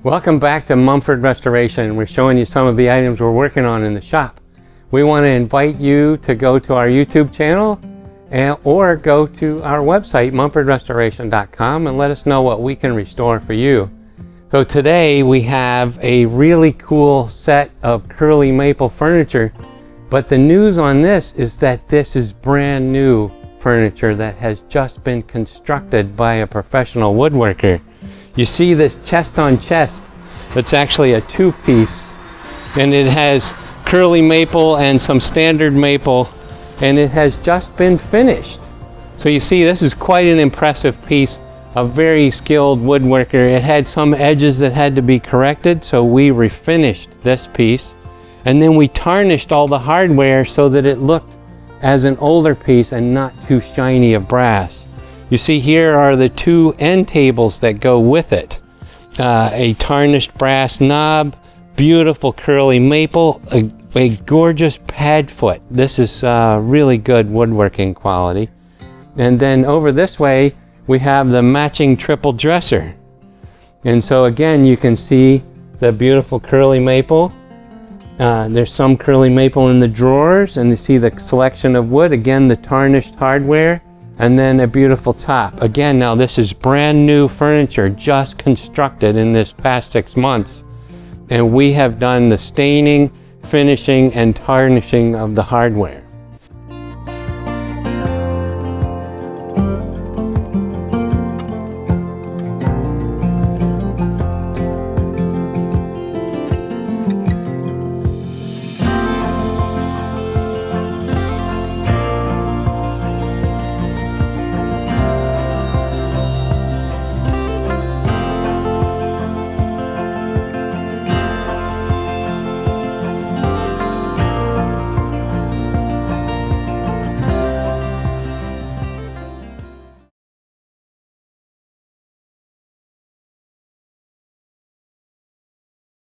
Welcome back to Mumford Restoration. We're showing you some of the items we're working on in the shop. We want to invite you to go to our YouTube channel or go to our website, mumfordrestoration.com, and let us know what we can restore for you. So today we have a really cool set of curly maple furniture, but the news on this is that this is brand new furniture that has just been constructed by a professional woodworker. You see this chest on chest, it's actually a two-piece, and it has curly maple and some standard maple, and it has just been finished. So you see, this is quite an impressive piece. A very skilled woodworker. It had some edges that had to be corrected, so we refinished this piece, and then we tarnished all the hardware so that it looked as an older piece and not too shiny of brass. You see, here are the two end tables that go with it. A tarnished brass knob, beautiful curly maple, a gorgeous pad foot. This is really good woodworking quality. And then over this way, we have the matching triple dresser. And so again, you can see the beautiful curly maple. There's some curly maple in the drawers, and you see the selection of wood. Again, the tarnished hardware. And then a beautiful top. Again, now this is brand new furniture, just constructed in this past 6 months. And we have done the staining, finishing, and tarnishing of the hardware.